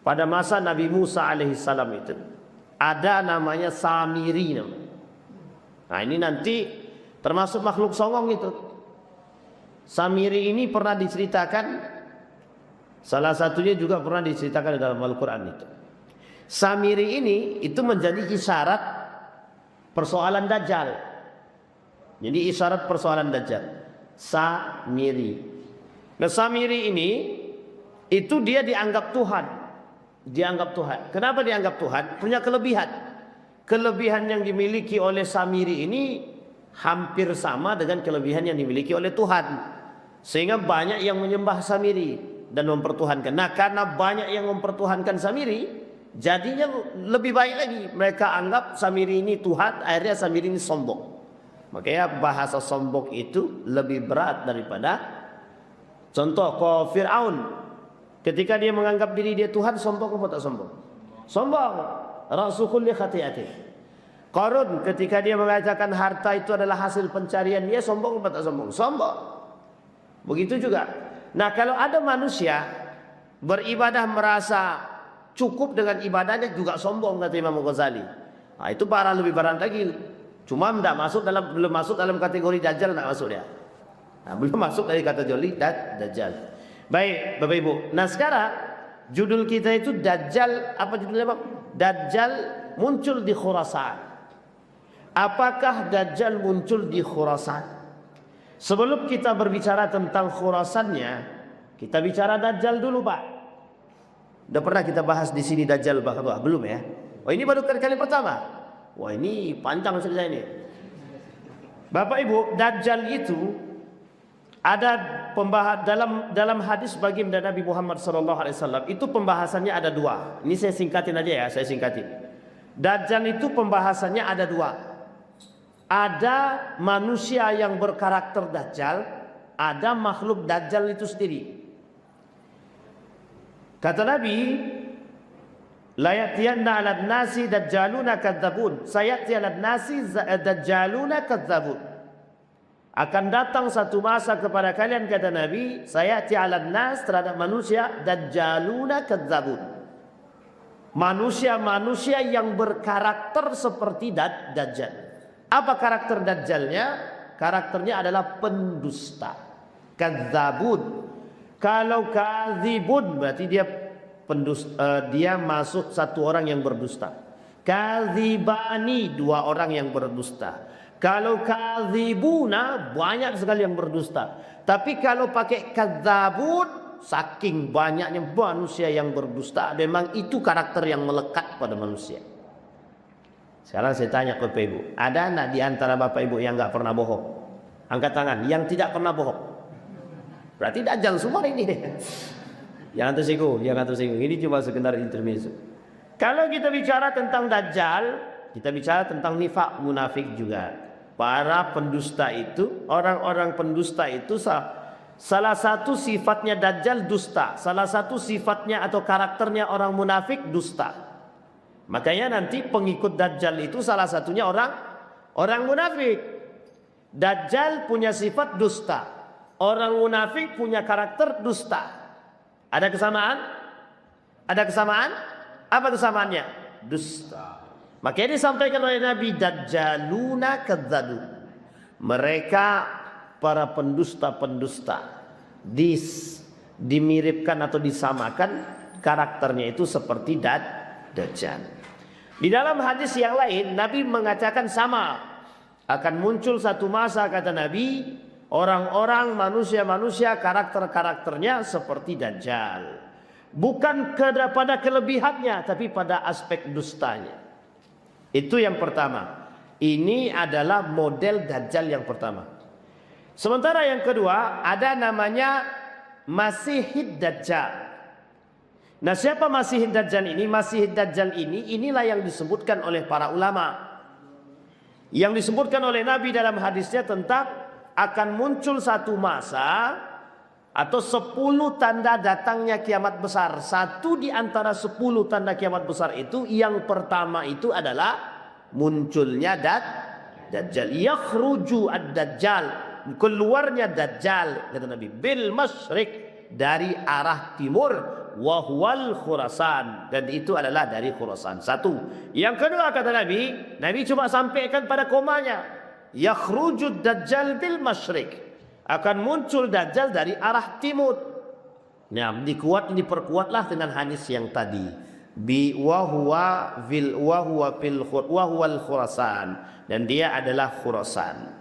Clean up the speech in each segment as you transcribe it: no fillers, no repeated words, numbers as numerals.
pada masa Nabi Musa alaihissalam itu ada namanya Samiri. Nah ini nanti termasuk makhluk songong itu. Samiri ini pernah diceritakan, salah satunya juga pernah diceritakan dalam Al-Quran itu. Samiri ini itu menjadi isyarat persoalan Dajjal. Jadi isyarat persoalan Dajjal. Samiri. Nah Samiri ini itu dia dianggap Tuhan. Dianggap Tuhan. Kenapa dianggap Tuhan? Punya kelebihan. Kelebihan yang dimiliki oleh Samiri ini hampir sama dengan kelebihan yang dimiliki oleh Tuhan. Sehingga banyak yang menyembah Samiri dan mempertuhankan. Nah karena banyak yang mempertuhankan Samiri, jadinya lebih baik lagi. Mereka anggap Samiri ini Tuhan, akhirnya Samiri ini sombong. Makanya bahasa sombong itu lebih berat daripada contoh Fir'aun. Ketika dia menganggap diri dia Tuhan, sombong atau tak sombong? Sombong. Rasul li khati'ati. Qarun ketika dia mengatakan harta itu adalah hasil pencarian dia, sombong atau tak sombong? Sombong. Begitu juga. Nah kalau ada manusia beribadah merasa cukup dengan ibadahnya juga sombong, kata Imam Ghazali. Nah, itu parah, lebih berat lagi. Cuma belum masuk dalam kategori Dajjal, tidak masuk dia. Nah, belum masuk dari kategori Dajjal. Baik, Bapak Ibu. Nah sekarang judul kita itu Dajjal, apa judulnya Bang? Dajjal muncul di Khurasan. Apakah Dajjal muncul di Khurasan? Sebelum kita berbicara tentang Khurasannya, kita bicara Dajjal dulu, Pak. Udah pernah kita bahas di sini Dajjal, Pak? Belum ya? Oh ini baru kali pertama. Wah ini panjang cerita ini. Bapak Ibu, Dajjal itu ada pembahas dalam hadis baginda Nabi Muhammad SAW. Itu pembahasannya ada dua. Ini saya singkatin aja ya, saya singkatin. Dajjal itu pembahasannya ada dua. Ada manusia yang berkarakter Dajjal, ada makhluk Dajjal itu sendiri. Kata Nabi, la yatiyanna 'alan nasi dajjaluna kadzabun. Sayati 'alan nasi dajjaluna kadzabun. Akan datang satu masa kepada kalian, kata Nabi, sayati 'alan nas, terhadap manusia, dajjaluna kadzabun. Manusia-manusia yang berkarakter seperti Dajjal. Apa karakter Dajjalnya? Karakternya adalah pendusta. Kadzabun. Kalau kadzibun berarti dia pendusta, dia masuk satu orang yang berdusta. Kadzibani, dua orang yang berdusta. Kalau kadzibuna, banyak sekali yang berdusta. Tapi kalau pakai kadzabun, saking banyaknya manusia yang berdusta, memang itu karakter yang melekat pada manusia. Sekarang saya tanya ke Bapak Ibu, ada enggak di antara Bapak Ibu yang enggak pernah bohong? Angkat tangan, yang tidak pernah bohong. Berarti Dajjal semua ini. Jangan tersinggung, jangan tersinggung. Ini cuma sekedar intermezzo. Kalau kita bicara tentang Dajjal, kita bicara tentang nifaq, munafik juga. Para pendusta itu, orang-orang pendusta itu salah satu sifatnya Dajjal dusta. Salah satu sifatnya atau karakternya orang munafik dusta. Makanya nanti pengikut Dajjal itu salah satunya orang munafik. Dajjal punya sifat dusta. Orang munafik punya karakter dusta. Ada kesamaan? Ada kesamaan? Apa kesamaannya? Dusta. Makanya disampaikan oleh Nabi, Dajjaluna kadzabun. Mereka para pendusta-pendusta dimiripkan atau disamakan karakternya itu seperti Dajjal. Di dalam hadis yang lain Nabi mengatakan sama, akan muncul satu masa, kata Nabi, orang-orang manusia-manusia karakter-karakternya seperti Dajjal. Bukan pada kelebihannya, tapi pada aspek dustanya. Itu yang pertama. Ini adalah model Dajjal yang pertama. Sementara yang kedua ada namanya Masihid Dajjal. Nah siapa Masihid Dajjal ini? Masihid Dajjal ini, inilah yang disebutkan oleh para ulama. Yang disebutkan oleh Nabi dalam hadisnya tentang akan muncul satu masa atau 10 tanda datangnya kiamat besar. Satu di antara 10 tanda kiamat besar itu, yang pertama itu adalah munculnya Dajjal. Yakhruju ad-Dajjal, keluarnya Dajjal, kata Nabi, bil masyriq, dari arah timur, wa huwal Khurasan, dan itu adalah dari Khurasan. Satu. Yang kedua kata Nabi cuma sampaikan pada komanya, yakhrujud dajjal bil masyriq, akan muncul dajjal dari arah timur. Nah, diperkuatlah dengan hadis yang tadi, bi wa huwal Khurasan, dan dia adalah Khurasan.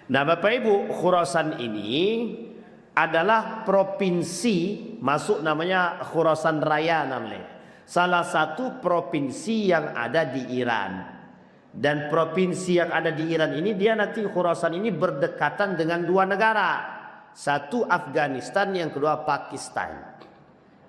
Nah, Bapak Ibu, Khurasan ini adalah provinsi, masuk namanya Khurasan Raya namanya. Salah satu provinsi yang ada di Iran. Dan provinsi yang ada di Iran ini, dia nanti Khurasan ini berdekatan dengan dua negara. Satu Afghanistan, yang kedua Pakistan.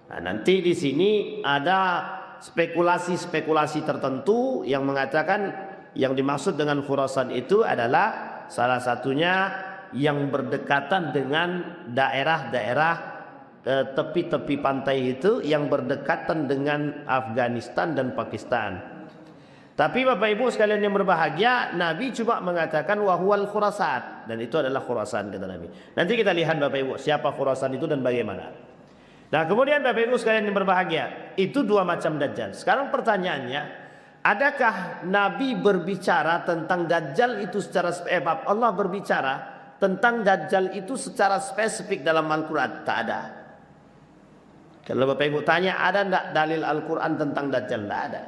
Nah, nanti di sini ada spekulasi-spekulasi tertentu yang mengatakan yang dimaksud dengan Khurasan itu adalah salah satunya yang berdekatan dengan daerah-daerah tepi-tepi pantai itu, yang berdekatan dengan Afghanistan dan Pakistan. Tapi Bapak Ibu sekalian yang berbahagia, Nabi cuma mengatakan wahwal Khurasan, dan itu adalah Khurasan kata Nabi. Nanti kita lihat Bapak Ibu siapa Khurasan itu dan bagaimana. Nah, kemudian Bapak Ibu sekalian yang berbahagia, itu dua macam dajjal. Sekarang pertanyaannya, adakah Nabi berbicara tentang dajjal itu secara Allah berbicara tentang dajjal itu secara spesifik dalam Al-Quran? Tak ada. Kalau Bapak Ibu tanya, ada tidak dalil Al-Quran tentang dajjal? Tidak ada.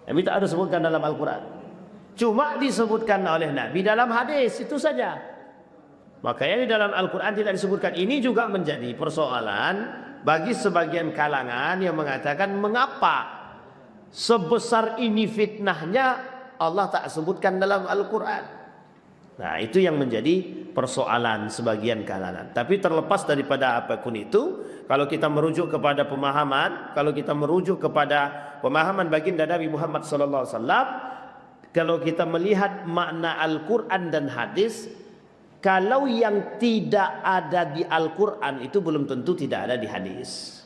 Nabi tak ada sebutkan dalam Al-Quran. Cuma disebutkan oleh Nabi dalam hadis, itu saja. Makanya di dalam Al-Quran tidak disebutkan. Ini juga menjadi persoalan bagi sebagian kalangan yang mengatakan, mengapa sebesar ini fitnahnya Allah tak sebutkan dalam Al-Quran? Nah, itu yang menjadi persoalan sebagian kalangan. Tapi terlepas daripada apapun itu, kalau kita merujuk kepada pemahaman, baginda Nabi Muhammad SAW, kalau kita melihat makna Al-Quran dan hadis, kalau yang tidak ada di Al-Quran itu belum tentu tidak ada di hadis.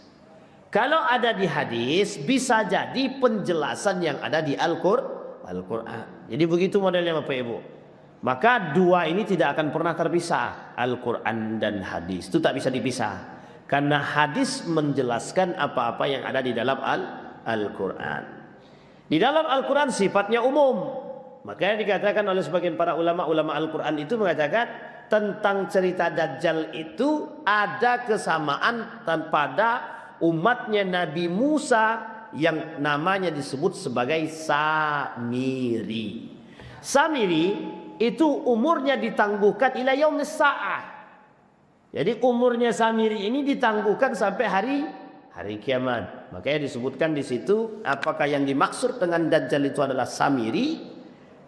Kalau ada di hadis, bisa jadi penjelasan yang ada di Al-Quran. Jadi begitu modelnya Bapak Ibu. Maka dua ini tidak akan pernah terpisah, Al-Quran dan hadis. Itu tak bisa dipisah. Karena hadis menjelaskan apa-apa yang ada di dalam Al-Quran. Di dalam Al-Quran sifatnya umum. Makanya dikatakan oleh sebagian para ulama Al-Quran itu mengatakan tentang cerita Dajjal itu ada kesamaan pada umatnya Nabi Musa yang namanya disebut sebagai Samiri. Samiri itu umurnya ditangguhkan ila yaumis sa'ah. Jadi umurnya Samiri ini ditangguhkan sampai hari kiamat. Makanya disebutkan di situ apakah yang dimaksud dengan Dajjal itu adalah Samiri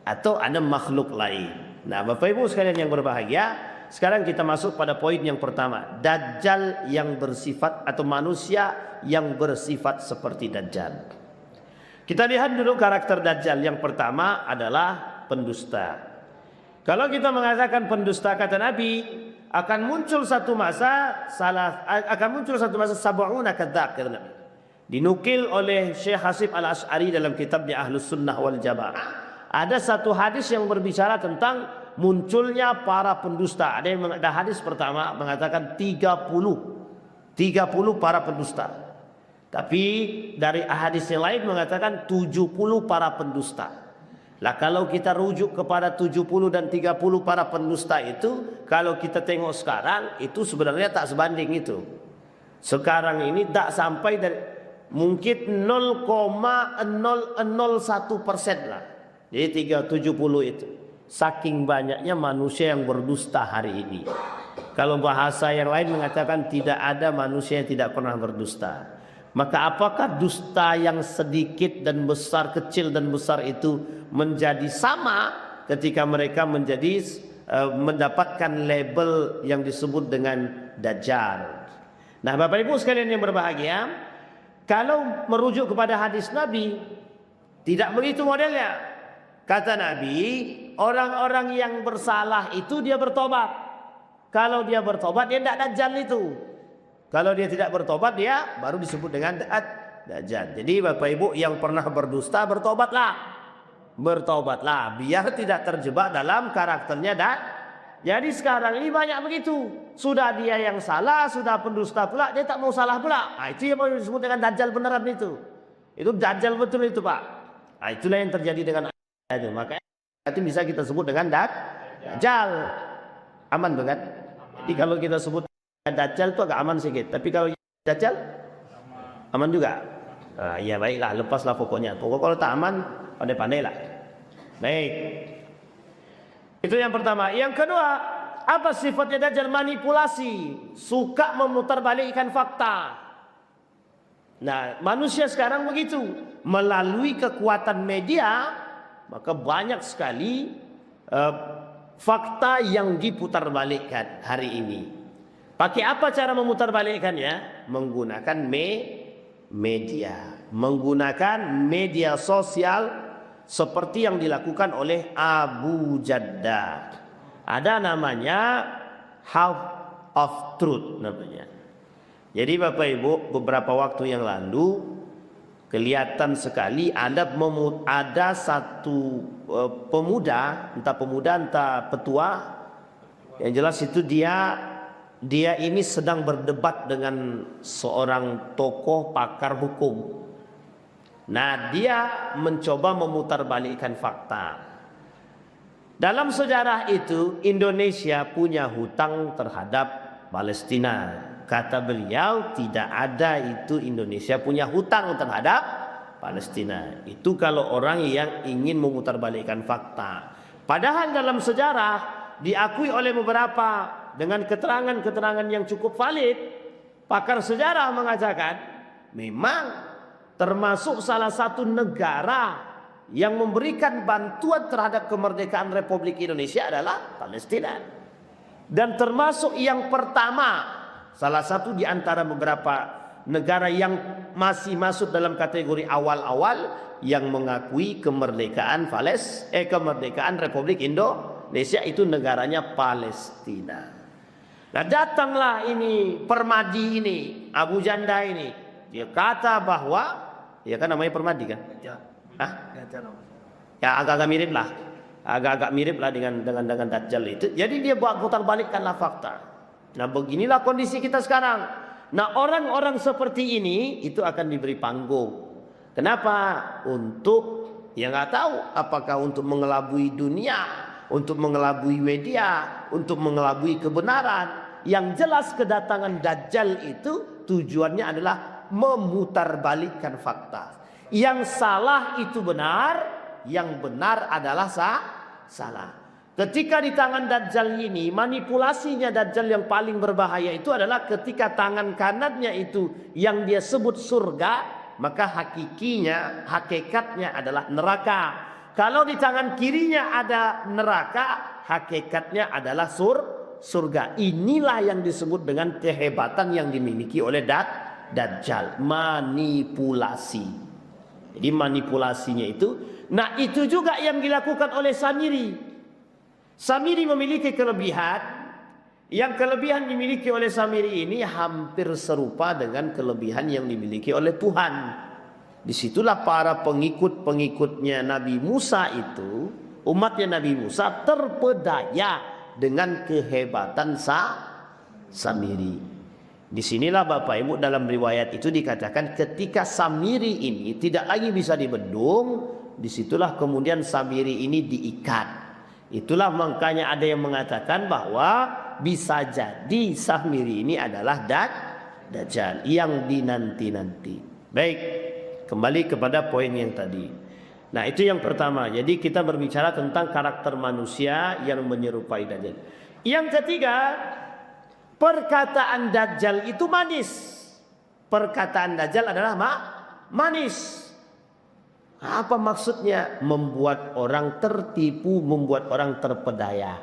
atau ada makhluk lain. Nah, Bapak Ibu sekalian yang berbahagia, sekarang kita masuk pada poin yang pertama, Dajjal yang bersifat atau manusia yang bersifat seperti Dajjal. Kita lihat dulu karakter Dajjal. Yang pertama adalah pendusta. Kalau kita mengatakan pendusta, kata Nabi, akan muncul satu masa sab'una kadzdzab, kata Nabi. Dinukil oleh Syekh Hasib Al-Asy'ari dalam kitabnya Ahlus Sunnah wal Jamaah. Ada satu hadis yang berbicara tentang munculnya para pendusta. Ada hadis pertama mengatakan 30 para pendusta. Tapi dari hadis yang lain mengatakan 70 para pendusta. Lah kalau kita rujuk kepada 70 dan 30 para pendusta itu, kalau kita tengok sekarang itu sebenarnya tak sebanding itu. Sekarang ini tak sampai dari mungkin 0,001% lah. Jadi 370 itu. Saking banyaknya manusia yang berdusta hari ini. Kalau bahasa yang lain mengatakan tidak ada manusia yang tidak pernah berdusta. Maka apakah dusta yang sedikit dan besar, kecil dan besar itu menjadi sama ketika mereka mendapatkan label yang disebut dengan Dajjal? Nah, Bapak Ibu sekalian yang berbahagia, kalau merujuk kepada hadis Nabi, tidak begitu modelnya. Kata Nabi, orang-orang yang bersalah itu dia bertobat. Kalau dia bertobat, dia tidak Dajjal itu. Kalau dia tidak bertobat, dia baru disebut dengan Dajjal. Jadi Bapak Ibu yang pernah berdusta, bertobatlah. Bertobatlah biar tidak terjebak dalam karakternya. Jadi sekarang ini banyak begitu. sudah dia yang salah, sudah pendusta pula, dia tak mau salah pula. Nah, itu yang mau disebut dengan dajjal beneran itu. Itu dajjal betul itu, Pak. Nah, itulah yang terjadi dengan itu. Makanya itu bisa kita sebut dengan dajjal. Aman tuh kan? Jadi kalau kita sebut dajjal itu agak aman sedikit. Tapi kalau dajjal aman juga. Nah, ya baiklah, lepaslah pokoknya. Pokoknya kalau tak aman, pandai-pandailah. Baik. Itu yang pertama. Yang kedua, apa sifatnya dajjal? Manipulasi, suka memutarbalikkan fakta. Nah, manusia sekarang begitu, melalui kekuatan media, maka banyak sekali fakta yang diputarbalikkan hari ini. Pakai apa cara memutarbalikkannya? Menggunakan media, menggunakan media sosial. Seperti yang dilakukan oleh Abu Jaddah. Ada namanya Half of Truth namanya. Jadi Bapak Ibu, beberapa waktu yang lalu kelihatan sekali ada satu pemuda, entah petua, yang jelas itu dia ini sedang berdebat dengan seorang tokoh pakar hukum. Nah, dia mencoba memutarbalikkan fakta. Dalam sejarah itu, Indonesia punya hutang terhadap Palestina. Kata beliau, tidak ada itu Indonesia punya hutang terhadap Palestina. Itu kalau orang yang ingin memutarbalikkan fakta. Padahal dalam sejarah diakui oleh beberapa dengan keterangan-keterangan yang cukup valid. Pakar sejarah mengatakan, memang termasuk salah satu negara yang memberikan bantuan terhadap kemerdekaan Republik Indonesia adalah Palestina. Dan termasuk yang pertama, salah satu di antara beberapa negara yang masih masuk dalam kategori awal-awal yang mengakui kemerdekaan kemerdekaan Republik Indonesia, itu negaranya Palestina. Nah, datanglah ini Permadi ini, Abu Janda ini. Dia kata bahwa, ya kan namanya Permadi kan? Ya agak-agak mirip lah. Agak-agak mirip lah dengan Dajjal itu. Jadi dia buat putarbalikkanlah fakta. Nah, beginilah kondisi kita sekarang. Nah, orang-orang seperti ini itu akan diberi panggung. Kenapa? Untuk, ya nggak tahu apakah untuk mengelabui dunia, untuk mengelabui media, untuk mengelabui kebenaran. Yang jelas kedatangan Dajjal itu tujuannya adalah memutarbalikkan fakta. Yang salah itu benar, yang benar adalah salah. Ketika di tangan Dajjal ini, manipulasinya Dajjal yang paling berbahaya itu adalah ketika tangan kanannya itu yang dia sebut surga, maka hakikatnya adalah neraka. Kalau di tangan kirinya ada neraka, hakikatnya adalah surga. Inilah yang disebut dengan kehebatan yang dimiliki oleh Dajjal, manipulasi. Jadi manipulasinya itu, nah itu juga yang dilakukan oleh Samiri. Samiri memiliki kelebihan, yang kelebihan dimiliki oleh Samiri ini hampir serupa dengan kelebihan yang dimiliki oleh Tuhan. Disitulah para pengikut-pengikutnya Nabi Musa itu, umatnya Nabi Musa terpedaya dengan kehebatan Samiri. Disinilah Bapak Ibu dalam riwayat itu dikatakan ketika Samiri ini tidak lagi bisa dibendung, disitulah kemudian Samiri ini diikat. Itulah makanya ada yang mengatakan bahwa bisa jadi Samiri ini adalah Dajjal yang dinanti-nanti. Baik, kembali kepada poin yang tadi. Nah, itu yang pertama. Jadi kita berbicara tentang karakter manusia yang menyerupai Dajjal. Yang ketiga, perkataan Dajjal itu manis. Perkataan Dajjal adalah manis. Apa maksudnya? Membuat orang tertipu, membuat orang terpedaya.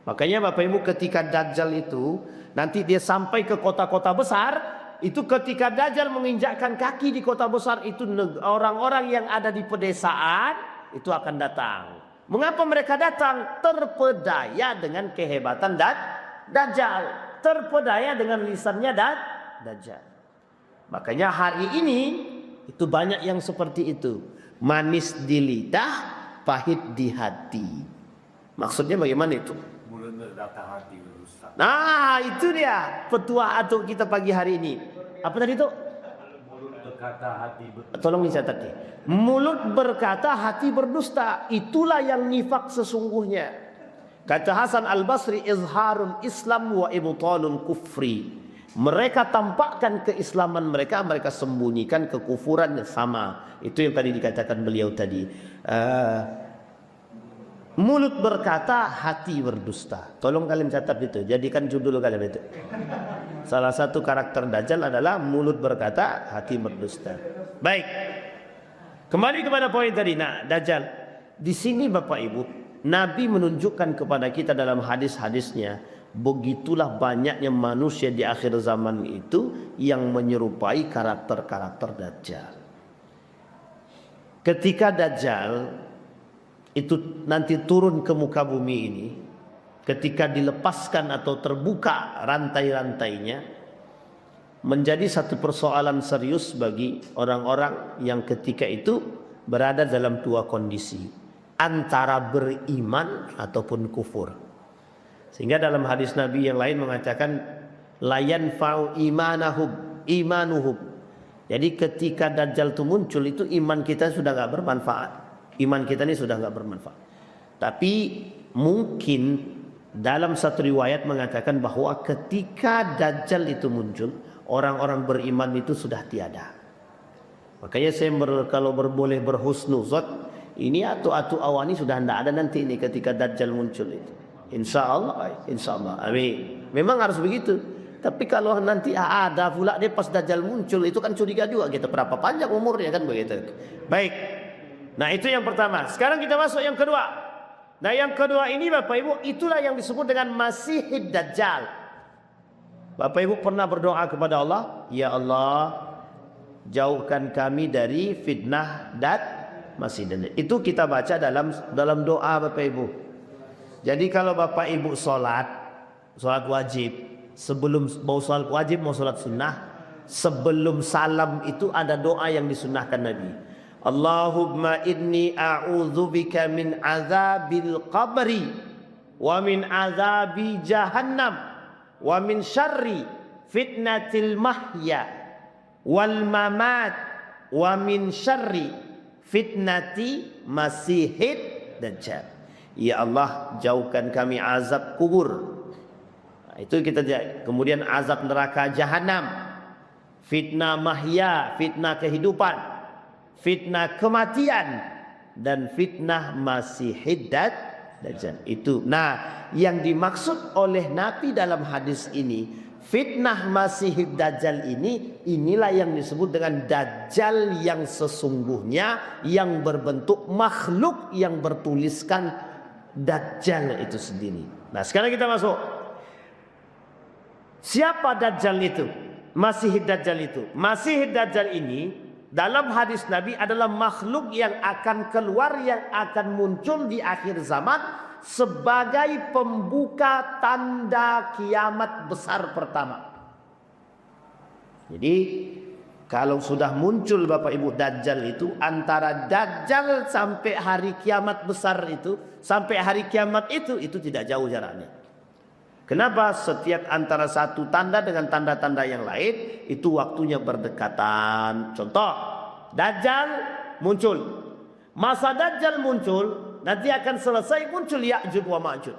Makanya Bapak Ibu ketika Dajjal itu nanti dia sampai ke kota-kota besar, itu ketika Dajjal menginjakkan kaki di kota besar itu, orang-orang yang ada di pedesaan itu akan datang. Mengapa mereka datang? Terpedaya dengan kehebatan Dajjal, terpedaya dengan lisannya Dajjal. Makanya hari ini itu banyak yang seperti itu. Manis di lidah, pahit di hati. Maksudnya bagaimana itu? Mulut datang hati rusak. Nah, itu dia petua atau kita pagi hari ini. Apa tadi itu? Tolong dicatat nih. Mulut berkata, hati berdusta. Itulah yang nifak sesungguhnya. Kata Hasan Al-Basri, izharul Islam wa ibtalul kufri. Mereka tampakkan keislaman mereka, mereka sembunyikan kekufuran. Sama. Itu yang tadi dikatakan beliau tadi. Mulut berkata, hati berdusta. Tolong kalian catat itu, jadikan judul kalian itu. Salah satu karakter Dajjal adalah mulut berkata, hati berdusta. Baik. Kembali kepada poin tadi. Nah, Dajjal. Di sini Bapak Ibu, Nabi menunjukkan kepada kita dalam hadis-hadisnya, begitulah banyaknya manusia di akhir zaman itu yang menyerupai karakter-karakter Dajjal. Ketika Dajjal itu nanti turun ke muka bumi ini, ketika dilepaskan atau terbuka rantai-rantainya, menjadi satu persoalan serius bagi orang-orang yang ketika itu berada dalam dua kondisi, antara beriman ataupun kufur. Sehingga dalam hadis Nabi yang lain mengatakan, la yanfa'u imanuhum. Jadi ketika Dajjal itu muncul, itu iman kita sudah gak bermanfaat. Iman kita ini sudah gak bermanfaat. Tapi mungkin dalam satu riwayat mengatakan bahwa ketika Dajjal itu muncul, orang-orang beriman itu sudah tiada. Makanya saya kalau boleh berhusnuzon, ini atu-atu awani sudah tidak ada nanti ini ketika Dajjal muncul itu. Insya Allah, amin. Memang harus begitu. Tapi kalau nanti ada pula dia pas Dajjal muncul, itu kan curiga juga kita, berapa panjang umurnya kan begitu. Baik. Nah, itu yang pertama. Sekarang kita masuk yang kedua. Nah, yang kedua ini Bapak Ibu, itulah yang disebut dengan Masihid Dajjal. Bapak Ibu pernah berdoa kepada Allah, ya Allah, jauhkan kami dari fitnah Masih Dajjal. Itu kita baca dalam doa Bapak Ibu. Jadi kalau Bapak Ibu sholat wajib, sebelum mau sholat wajib, mau sholat sunnah, sebelum salam itu ada doa yang disunnahkan Nabi. Allahumma inni a'udzubika min azabil qabri wa min azabi jahannam wa min syarri fitnatil mahya wal mamat wa min syarri fitnati masihid dajjal. Ya Allah, jauhkan kami azab kubur. Itu kita kemudian azab neraka jahanam, fitnah mahya, fitnah kehidupan, fitnah kematian, dan fitnah masihid dajjal. Itu. Nah, yang dimaksud oleh Nabi dalam hadis ini, fitnah masihid dajjal ini, inilah yang disebut dengan dajjal yang sesungguhnya, yang berbentuk makhluk yang bertuliskan dajjal itu sendiri. Nah, sekarang kita masuk. Siapa dajjal itu? Masihid dajjal itu. Masihid dajjal ini dalam hadis Nabi adalah makhluk yang akan keluar, yang akan muncul di akhir zaman sebagai pembuka tanda kiamat besar pertama. Jadi kalau sudah muncul Bapak Ibu Dajjal itu, antara Dajjal sampai hari kiamat besar itu, sampai hari kiamat itu tidak jauh jaraknya. Kenapa? Setiap antara satu tanda dengan tanda-tanda yang lain itu waktunya berdekatan. Contoh, Dajjal muncul. Masa Dajjal muncul, nanti akan selesai muncul Ya'juj wa Ma'juj.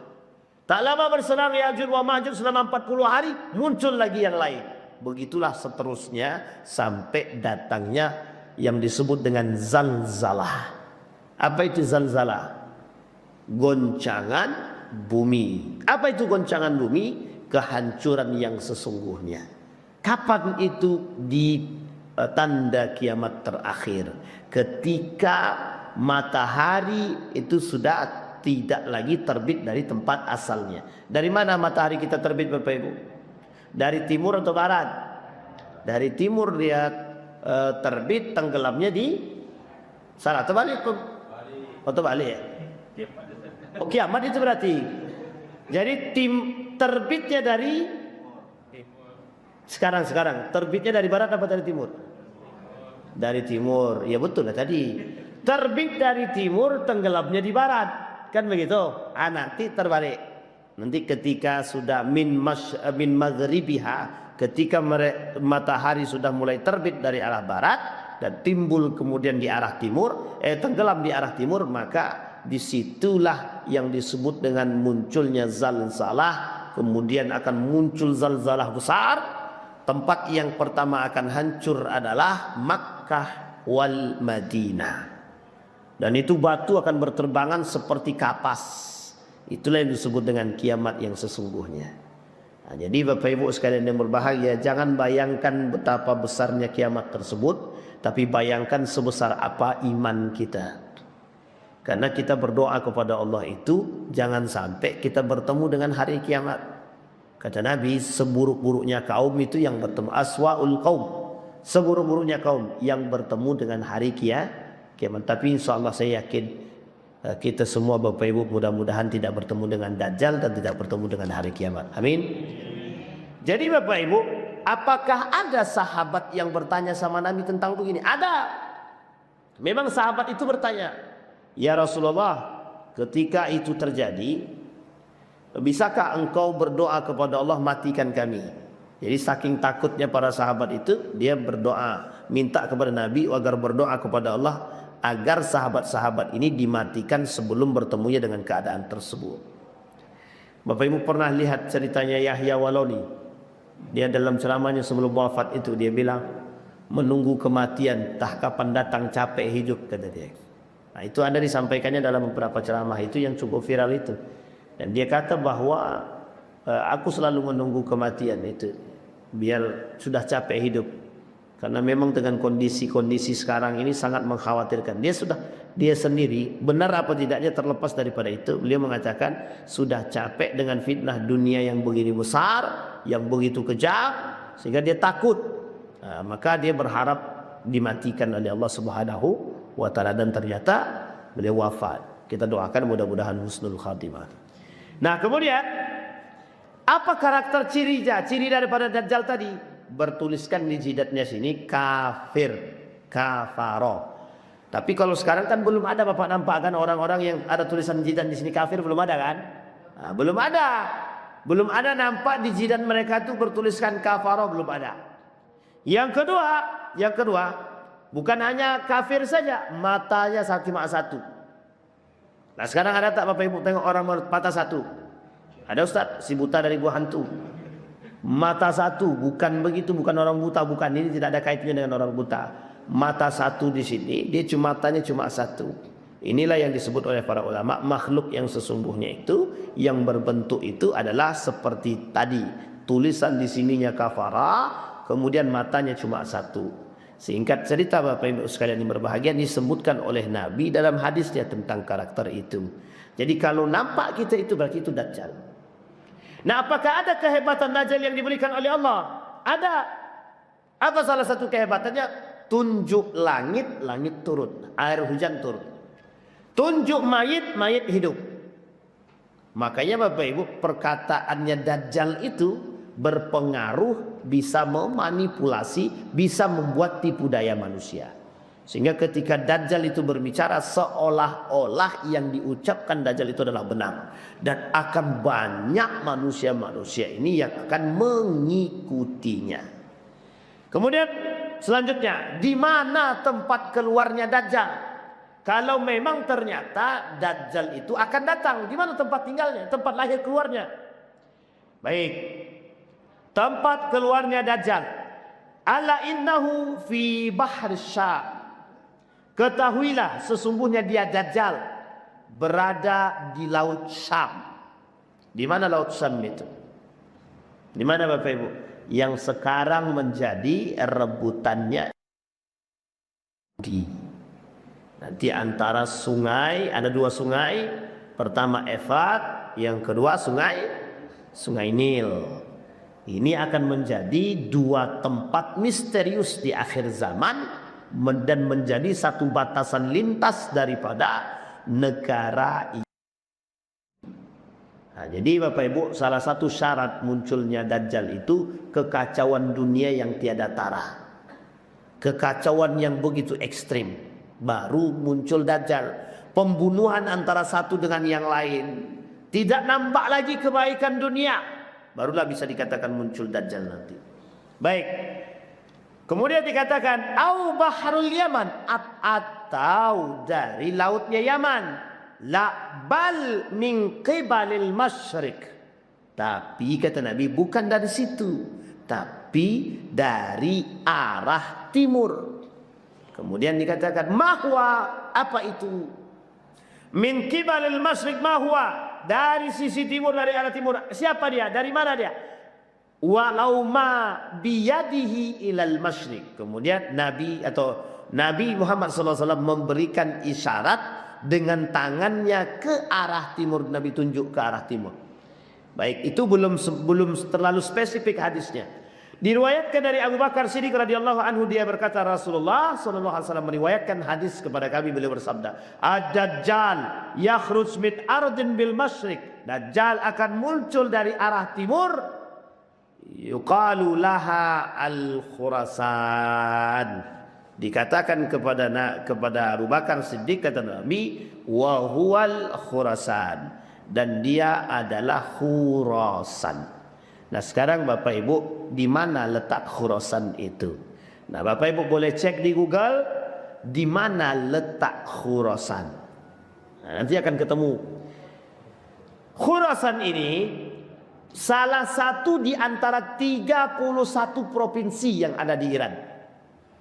Tak lama berselang Ya'juj wa Ma'juj, selama 40 hari muncul lagi yang lain. Begitulah seterusnya sampai datangnya yang disebut dengan zalzalah. Apa itu zalzalah? Goncangan bumi. Apa itu goncangan bumi? Kehancuran yang sesungguhnya. Kapan itu? Di tanda kiamat terakhir, ketika matahari itu sudah tidak lagi terbit dari tempat asalnya. Dari mana matahari kita terbit Bapak Ibu? Dari timur atau barat? Dari timur dia terbit, tenggelamnya di sana. Terbalik atau balik ya? Oh, kiamat itu berarti. Jadi terbitnya dari sekarang terbitnya dari barat apa dari timur? Dari timur. Ya betul lah tadi. Terbit dari timur, tenggelamnya di barat. Kan begitu? Nanti terbalik. Nanti ketika sudah min maghribiha, ketika matahari sudah mulai terbit dari arah barat dan timbul kemudian di arah timur, tenggelam di arah timur, maka disitulah yang disebut dengan munculnya zalzalah. Kemudian akan muncul zalzalah besar. Tempat yang pertama akan hancur adalah Makkah wal Madinah. Dan itu batu akan berterbangan seperti kapas. Itulah yang disebut dengan kiamat yang sesungguhnya. Nah, jadi Bapak Ibu sekalian yang berbahagia, jangan bayangkan betapa besarnya kiamat tersebut, tapi bayangkan sebesar apa iman kita. Karena kita berdoa kepada Allah itu jangan sampai kita bertemu dengan hari kiamat. Kata Nabi, seburuk-buruknya kaum itu yang bertemu, aswaul qaum, seburuk-buruknya kaum yang bertemu dengan hari kiamat. Tapi insyaallah saya yakin kita semua Bapak Ibu mudah-mudahan tidak bertemu dengan Dajjal dan tidak bertemu dengan hari kiamat. Amin. Jadi Bapak Ibu, apakah ada sahabat yang bertanya sama Nabi tentang begini? Ada. Memang sahabat itu bertanya, ya Rasulullah, ketika itu terjadi, bisakah engkau berdoa kepada Allah matikan kami? Jadi saking takutnya para sahabat itu, dia berdoa, minta kepada Nabi agar berdoa kepada Allah agar sahabat-sahabat ini dimatikan sebelum bertemunya dengan keadaan tersebut. Bapak Ibu pernah lihat ceritanya Yahya Waloni. Dia dalam ceramahnya sebelum wafat itu dia bilang, menunggu kematian, entah kapan datang, capek hidup, kata dia. Nah, itu ada disampaikannya dalam beberapa ceramah itu yang cukup viral itu. Dan dia kata bahwa aku selalu menunggu kematian itu, biar sudah capek hidup. Karena memang dengan kondisi-kondisi sekarang ini sangat mengkhawatirkan. Dia sendiri benar apa tidaknya terlepas daripada itu. Beliau mengatakan sudah capek dengan fitnah dunia yang begini besar, yang begitu kejam, sehingga dia takut. Nah, maka dia berharap dimatikan oleh Allah Subhanahu wa taala dan ternyata beliau wafat. Kita doakan mudah-mudahan husnul khatimah. Nah, kemudian apa karakter ciri daripada Dajjal tadi? Bertuliskan di jidatnya sini kafir, kafaro. Tapi kalau sekarang kan belum ada, Bapak nampak kan orang-orang yang ada tulisan jidat di sini kafir, belum ada kan? Nah, belum ada nampak di jidat mereka itu bertuliskan kafaro, belum ada. Yang kedua, bukan hanya kafir saja, matanya cuma satu. Nah, sekarang ada tak Bapak Ibu tengok orang mata satu? Ada Ustaz, si buta dari gua hantu. Mata satu, bukan begitu, bukan orang buta, bukan, ini tidak ada kaitannya dengan orang buta. Mata satu di sini, matanya cuma satu. Inilah yang disebut oleh para ulama makhluk yang sesungguhnya itu, yang berbentuk itu adalah seperti tadi, tulisan di sininya kafara, kemudian matanya cuma satu. Singkat cerita Bapak Ibu sekalian yang berbahagia, disebutkan oleh Nabi dalam hadisnya tentang karakter itu. Jadi kalau nampak kita itu berarti itu Dajjal. Nah, apakah ada kehebatan Dajjal yang diberikan oleh Allah? Ada. Apa salah satu kehebatannya? Tunjuk langit, langit turun, air hujan turun. Tunjuk mayit, mayit hidup. Makanya Bapak Ibu, perkataannya Dajjal itu berpengaruh, bisa memanipulasi, bisa membuat tipu daya manusia. Sehingga ketika Dajjal itu berbicara, seolah-olah yang diucapkan Dajjal itu adalah benar. Dan akan banyak manusia-manusia ini yang akan mengikutinya. Kemudian selanjutnya, di mana tempat keluarnya Dajjal? Kalau memang ternyata Dajjal itu akan datang, di mana tempat tinggalnya, tempat lahir keluarnya? Baik, tempat keluarnya Dajjal. Ala innahu fi bahr Syam. Ketahuilah sesungguhnya dia Dajjal berada di Laut Syam. Di mana Laut Syam itu? Di mana Bapak Ibu? Yang sekarang menjadi rebutannya. Nanti antara sungai, ada dua sungai. Pertama Efrat, yang kedua sungai Nil. Ini akan menjadi dua tempat misterius di akhir zaman dan menjadi satu batasan lintas daripada negara ini. Nah, jadi Bapak Ibu, salah satu syarat munculnya Dajjal itu kekacauan dunia yang tiada tara, kekacauan yang begitu ekstrim, baru muncul Dajjal. Pembunuhan antara satu dengan yang lain, tidak nampak lagi kebaikan dunia, barulah bisa dikatakan muncul Dajjal nanti. Baik. Kemudian dikatakan au bahrul Yaman, atau dari lautnya Yaman. La bal min qibalil masyriq. Tapi kata Nabi bukan dari situ, tapi dari arah timur. Kemudian dikatakan mahwa, apa itu? Min qibalil masyriq mahwa, dari sisi timur, dari arah timur. Siapa dia? Dari mana dia? Walau ma biyadihi ilal masyriq. Kemudian Nabi Muhammad SAW memberikan isyarat dengan tangannya ke arah timur. Nabi tunjuk ke arah timur. Baik, itu belum terlalu spesifik hadisnya. Diriwayatkan dari Abu Bakar Siddiq radhiyallahu anhu, dia berkata Rasulullah SAW meriwayatkan hadis kepada kami, beliau bersabda, Ad-Dajjal yakhruj min ardin bil masyriq. Dajjal akan muncul dari arah timur. Yuqalu laha al-Khurasan. Dikatakan kepada Abu Bakar Siddiq, kata Nabi, wa huwal Khurasan, dan dia adalah Khurasan. Nah, sekarang Bapak Ibu, di mana letak Khurasan itu? Nah, Bapak Ibu boleh cek di Google di mana letak Khurasan. Nah, nanti akan ketemu. Khurasan ini salah satu di antara 31 provinsi yang ada di Iran.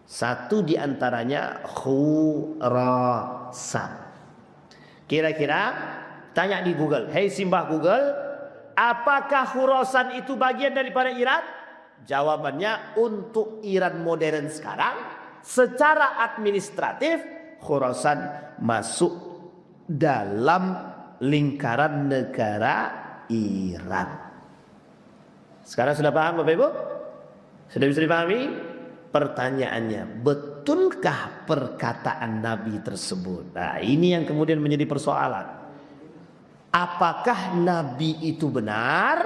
Satu di antaranya Khurasan. Kira-kira tanya di Google, "Hei Simbah Google, apakah Khurasan itu bagian daripada Iran?" Jawabannya, untuk Iran modern sekarang, secara administratif Khurasan masuk dalam lingkaran negara Iran. Sekarang sudah paham Bapak Ibu? Sudah bisa dipahami? Pertanyaannya, betulkah perkataan Nabi tersebut? Nah, ini yang kemudian menjadi persoalan. Apakah Nabi itu benar?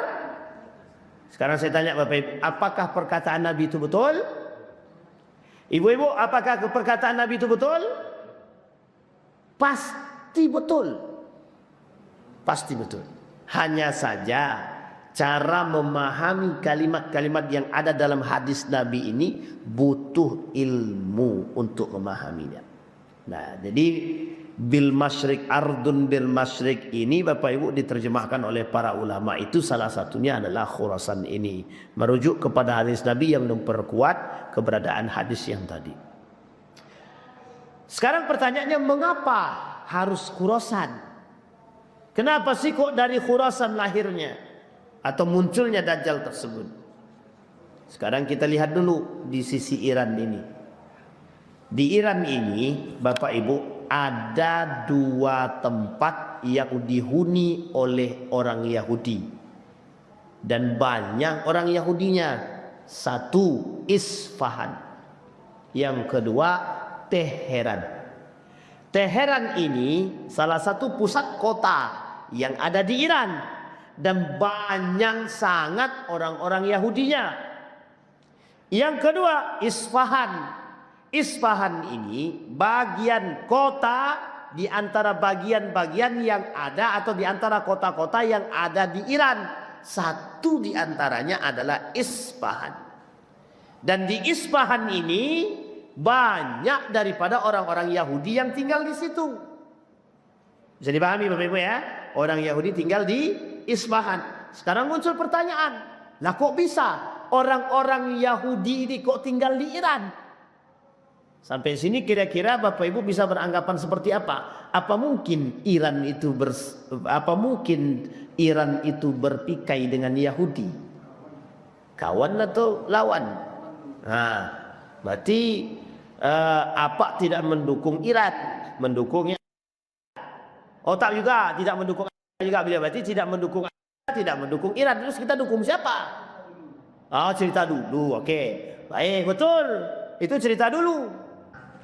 Sekarang saya tanya Bapak Ibu, apakah perkataan Nabi itu betul? Ibu-ibu, apakah perkataan Nabi itu betul? Pasti betul. Pasti betul. Hanya saja cara memahami kalimat-kalimat yang ada dalam hadis Nabi ini butuh ilmu untuk memahaminya. Nah, jadi bil masyriq, ardun bil masyriq ini Bapak Ibu diterjemahkan oleh para ulama, itu salah satunya adalah Khurasan ini, merujuk kepada hadis Nabi yang memperkuat keberadaan hadis yang tadi. Sekarang pertanyaannya, mengapa harus Khurasan? Kenapa sih kok dari Khurasan lahirnya atau munculnya Dajjal tersebut? Sekarang kita lihat dulu di sisi Iran ini. Di Iran ini Bapak Ibu ada 2 tempat yang dihuni oleh orang Yahudi, dan banyak orang Yahudinya. Satu, Isfahan. Yang kedua, Teheran. Teheran ini salah satu pusat kota yang ada di Iran, dan banyak sangat orang-orang Yahudinya. Yang kedua, Isfahan. Isfahan ini bagian kota di antara bagian-bagian yang ada, atau di antara kota-kota yang ada di Iran. Satu di antaranya adalah Isfahan. Dan di Isfahan ini banyak daripada orang-orang Yahudi yang tinggal di situ. Bisa dipahami Bapak Ibu ya? Orang Yahudi tinggal di Isfahan. Sekarang muncul pertanyaan, lah kok bisa orang-orang Yahudi ini kok tinggal di Iran? Sampai sini kira-kira Bapak Ibu bisa beranggapan seperti apa? Apa mungkin Iran itu bertikai dengan Yahudi? Kawan atau lawan? Nah, berarti apa tidak mendukung Iran? Mendukungnya? Oh tak juga, tidak mendukung juga beliau. Berarti tidak mendukung Iran. Terus kita dukung siapa? Oh, cerita dulu. Oke. Baik, betul. Itu cerita dulu.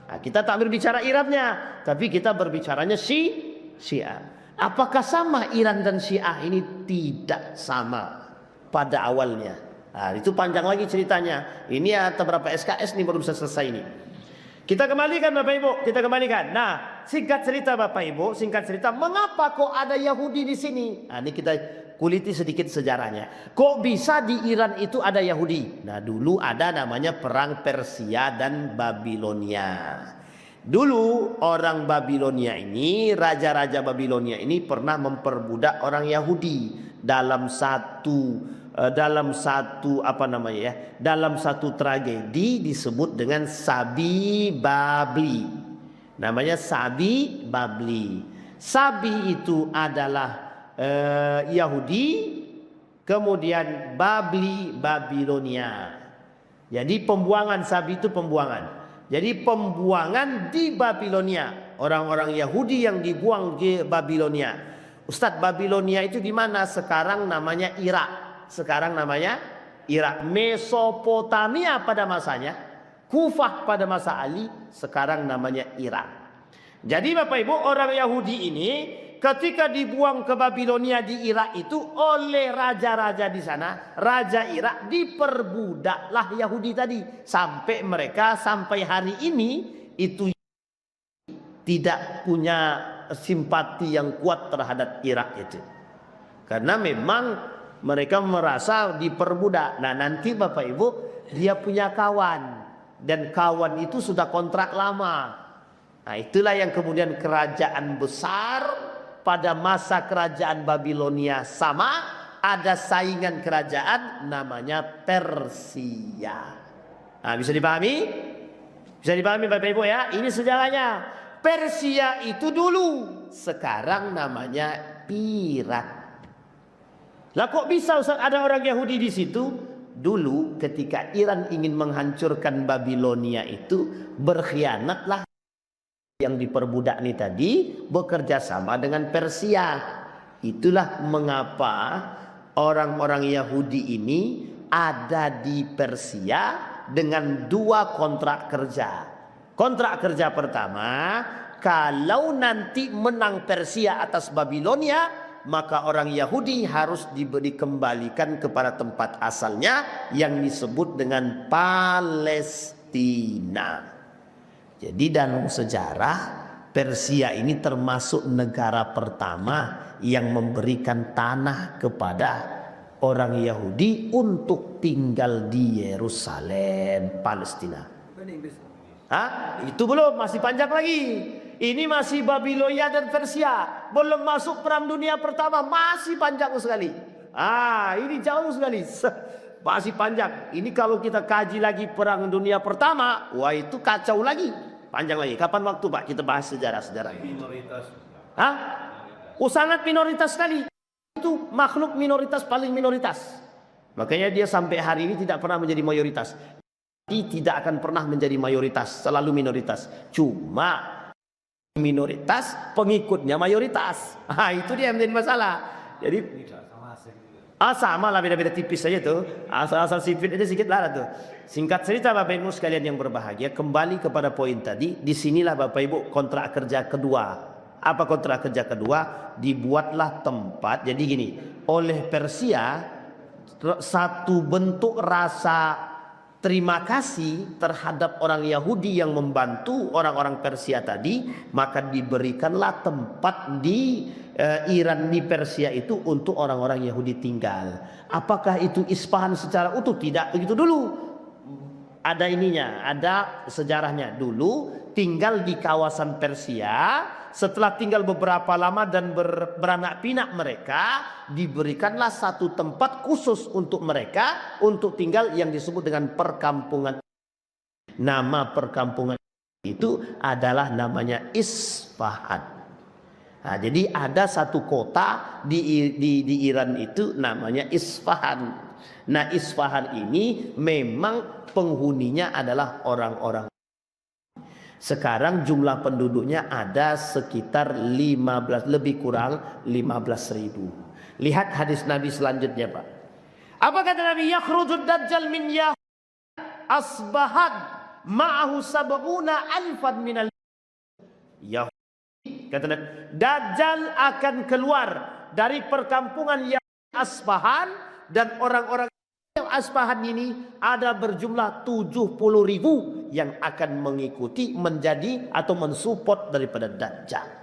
Nah, kita tak berbicara Irannya, tapi kita berbicaranya Syiah. Apakah sama Iran dan Syiah ini? Tidak sama pada awalnya. Nah, itu panjang lagi ceritanya. Ini atau berapa SKS nih baru bisa selesai ini. Kita kembalikan Bapak Ibu, kita kembalikan. Nah, singkat cerita Bapak Ibu, singkat cerita, mengapa kok ada Yahudi di sini? Nah, ini kita kuliti sedikit sejarahnya. Kok bisa di Iran itu ada Yahudi? Nah, dulu ada namanya perang Persia dan Babilonia. Dulu orang Babilonia ini, raja-raja Babilonia ini pernah memperbudak orang Yahudi dalam satu dalam satu tragedi disebut dengan Sabi Babli. Namanya Sabi Babli. Sabi itu adalah Yahudi, kemudian Babli Babilonia. Jadi pembuangan Sabi itu pembuangan. Jadi pembuangan di Babilonia, orang-orang Yahudi yang dibuang di Babilonia. Ustadz, Babilonia itu di mana? Sekarang namanya Irak. Sekarang namanya Irak. Mesopotamia pada masanya, Kufah pada masa Ali, sekarang namanya Irak. Jadi Bapak Ibu, orang Yahudi ini ketika dibuang ke Babilonia di Irak itu oleh raja-raja di sana, raja Irak, diperbudaklah Yahudi tadi sampai mereka sampai hari ini itu tidak punya simpati yang kuat terhadap Irak itu. Karena memang mereka merasa diperbudak. Nah, nanti Bapak Ibu, dia punya kawan, dan kawan itu sudah kontrak lama. Nah, itulah yang kemudian kerajaan besar pada masa kerajaan Babilonia sama, ada saingan kerajaan namanya Persia. Nah, bisa dipahami? Bisa dipahami Bapak Ibu ya? Ini sejarahnya. Persia itu dulu, sekarang namanya Irak. Lah kok bisa Ustaz ada orang Yahudi di situ? Dulu ketika Iran ingin menghancurkan Babilonia itu, berkhianatlah yang diperbudak ini tadi bekerja sama dengan Persia. Itulah mengapa orang-orang Yahudi ini ada di Persia dengan dua kontrak kerja. Kontrak kerja pertama, kalau nanti menang Persia atas Babilonia, maka orang Yahudi harus dikembalikan kepada tempat asalnya yang disebut dengan Palestina. Jadi dalam sejarah, Persia ini termasuk negara pertama yang memberikan tanah kepada orang Yahudi untuk tinggal di Yerusalem, Palestina. Hah? Itu belum, masih panjang lagi. Ini masih Babilonia dan Persia, belum masuk perang dunia pertama, masih panjang sekali. Ini jauh sekali, masih panjang. Ini kalau kita kaji lagi perang dunia pertama, wah itu kacau lagi, panjang lagi. Kapan waktu Pak kita bahas sejarah-sejarah? Minoritas. Sangat minoritas sekali. Itu makhluk minoritas paling minoritas. Makanya dia sampai hari ini tidak pernah menjadi mayoritas. Dia tidak akan pernah menjadi mayoritas, selalu minoritas. Cuma minoritas, pengikutnya mayoritas. Itu dia yang menjadi masalah. Jadi sama lah, beda-beda tipis saja tuh. Asal-asal sipit aja sedikit lah tuh. Singkat cerita Bapak Ibu sekalian yang berbahagia, kembali kepada poin tadi. Disinilah Bapak Ibu kontrak kerja kedua. Apa kontrak kerja kedua? Dibuatlah tempat. Jadi gini, oleh Persia satu bentuk rasa terima kasih terhadap orang Yahudi yang membantu orang-orang Persia tadi, maka diberikanlah tempat di Iran, di Persia itu untuk orang-orang Yahudi tinggal. Apakah itu Isfahan secara utuh? Tidak begitu dulu. Ada ininya, ada sejarahnya. Dulu tinggal di kawasan Persia, setelah tinggal beberapa lama dan beranak pinak mereka, diberikanlah satu tempat khusus untuk mereka untuk tinggal yang disebut dengan perkampungan. Nama perkampungan itu adalah namanya Isfahan. Nah, jadi ada satu kota di Iran itu namanya Isfahan. Nah, Isfahan ini memang penghuninya adalah orang-orang. Sekarang jumlah penduduknya ada sekitar 15, lebih kurang 15.000. Lihat hadis Nabi selanjutnya Pak. Apa kata Nabi? Yakhrujud dajjal min Asbahan ma'ahu sab'una alfan minal Yahudi. Kata Nabi, Dajjal akan keluar dari perkampungan yang Asbahan dan orang-orang yang Aspahan ini ada berjumlah 70.000 yang akan mengikuti menjadi atau mensupport daripada Dajjal.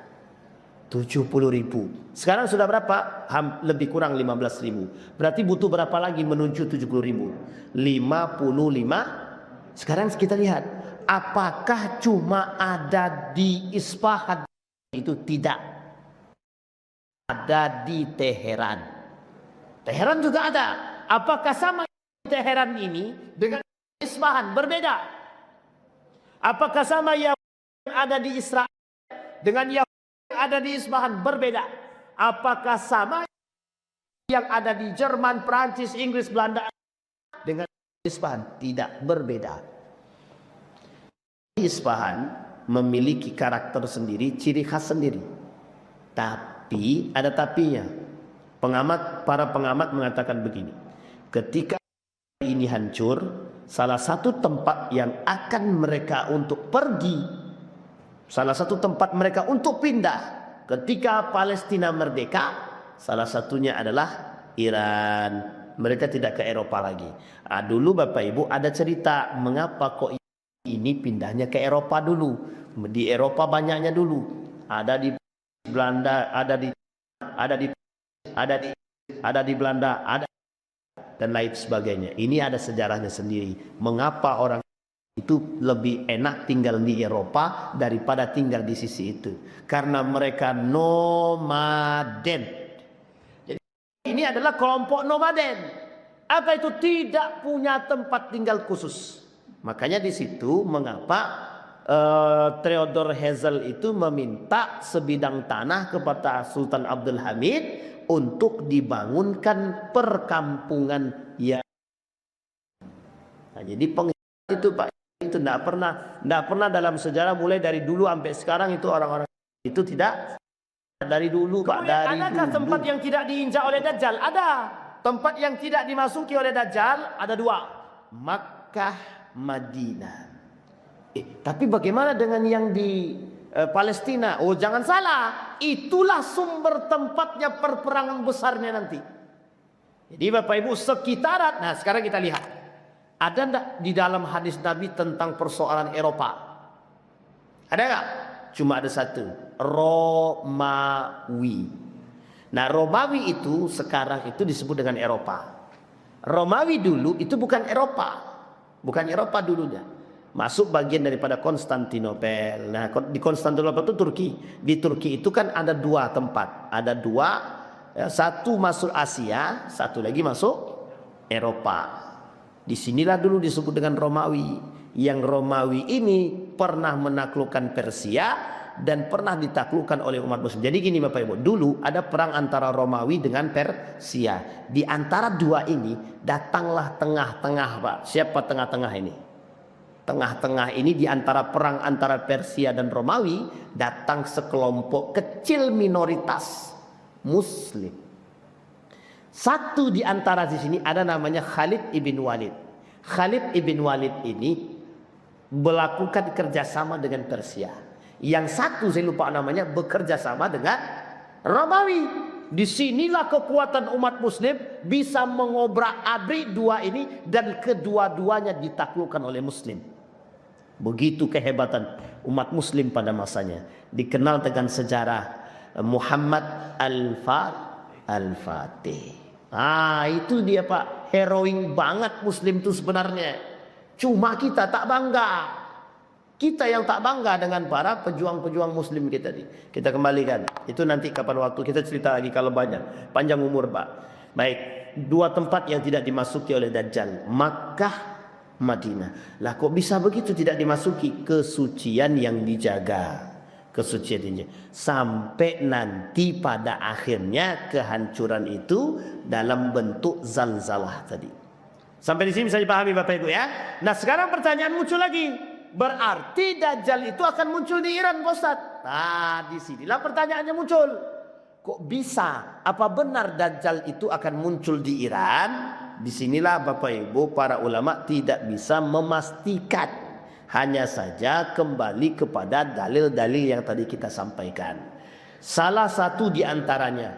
70.000. Sekarang sudah berapa? Lebih kurang 15.000. Berarti butuh berapa lagi menuju 70.000? 55. Sekarang kita lihat, apakah cuma ada di Isfahan? Itu tidak. Ada di Teheran. Teheran juga ada. Apakah sama Teheran ini dengan Isfahan? Berbeda. Apakah sama yang ada di Israel dengan yang ada di Isfahan? Berbeda. Apakah sama yang ada di Jerman, Prancis, Inggris, Belanda dengan Isfahan? Tidak, berbeda. Isfahan memiliki karakter sendiri, ciri khas sendiri. Tapi ada tapinya. Para pengamat mengatakan begini. Ketika ini hancur, salah satu tempat yang akan mereka untuk pergi, salah satu tempat mereka untuk pindah ketika Palestina merdeka, salah satunya adalah Iran. Mereka tidak ke Eropa lagi. Dulu Bapak Ibu ada cerita mengapa kok ini pindahnya ke Eropa dulu. Di Eropa banyaknya dulu. Ada di Belanda, ada di Belanda, ada dan lain sebagainya. Ini ada sejarahnya sendiri. Mengapa orang itu lebih enak tinggal di Eropa daripada tinggal di sisi itu? Karena mereka nomaden. Jadi ini adalah kelompok nomaden. Apa itu? Tidak punya tempat tinggal khusus. Makanya di situ mengapa Theodor Herzl itu meminta sebidang tanah kepada Sultan Abdul Hamid untuk dibangunkan perkampungan yang. Nah, jadi itu Pak, itu tidak pernah dalam sejarah mulai dari dulu sampai sekarang itu orang-orang itu tidak dari dulu Pak. Dari adakah dulu tempat yang tidak diinjak oleh Dajjal? Ada. Tempat yang tidak dimasuki oleh Dajjal ada dua, Makkah, Madinah. Tapi bagaimana dengan yang di Palestina? Oh, jangan salah, itulah sumber tempatnya perperangan besarnya nanti. Jadi Bapak Ibu sekitaran. Nah, sekarang kita lihat, ada enggak di dalam hadis Nabi tentang persoalan Eropa? Ada enggak? Cuma ada satu, Romawi. Nah, Romawi itu sekarang itu disebut dengan Eropa. Romawi dulu itu bukan Eropa. Bukan Eropa dulunya. Masuk bagian daripada Konstantinopel. Nah, di Konstantinopel itu Turki. Di Turki itu kan ada dua tempat. Ada dua, satu masuk Asia, satu lagi masuk Eropa. Disinilah dulu disebut dengan Romawi. Yang Romawi ini pernah menaklukkan Persia dan pernah ditaklukkan oleh umat Muslim. Jadi gini Bapak Ibu, dulu ada perang antara Romawi dengan Persia. Di antara dua ini datanglah tengah-tengah Pak. Siapa tengah-tengah ini? Tengah-tengah ini di antara perang antara Persia dan Romawi datang sekelompok kecil minoritas Muslim. Satu di antara di sini ada namanya Khalid ibn Walid. Khalid ibn Walid ini melakukan kerjasama dengan Persia. Yang satu saya lupa namanya bekerja sama dengan Romawi. Disinilah kekuatan umat Muslim bisa mengobrak-abrik dua ini dan kedua-duanya ditaklukkan oleh Muslim. Begitu kehebatan umat Muslim pada masanya. Dikenal dengan sejarah Muhammad Al-Fatih. Itu dia Pak, heroing banget Muslim itu sebenarnya. Cuma kita tak bangga. Kita yang tak bangga dengan para pejuang-pejuang Muslim kita nih. Kita kembalikan. Itu nanti kapan waktu kita cerita lagi kalau banyak. Panjang umur Pak. Baik, dua tempat yang tidak dimasuki oleh Dajjal, Makkah, Madinah. Lah kok bisa begitu tidak dimasuki? Kesucian yang dijaga. Kesucian ini sampai nanti pada akhirnya kehancuran itu dalam bentuk zalzalah tadi. Sampai di sini bisa dipahami Bapak Ibu ya. Nah, sekarang pertanyaan muncul lagi. Berarti Dajjal itu akan muncul di Iran, Pak Ustaz. Nah, di sinilah pertanyaannya muncul. Kok bisa? Apa benar Dajjal itu akan muncul di Iran? Disinilah Bapak Ibu para ulama tidak bisa memastikan. Hanya saja kembali kepada dalil-dalil yang tadi kita sampaikan. Salah satu di antaranya,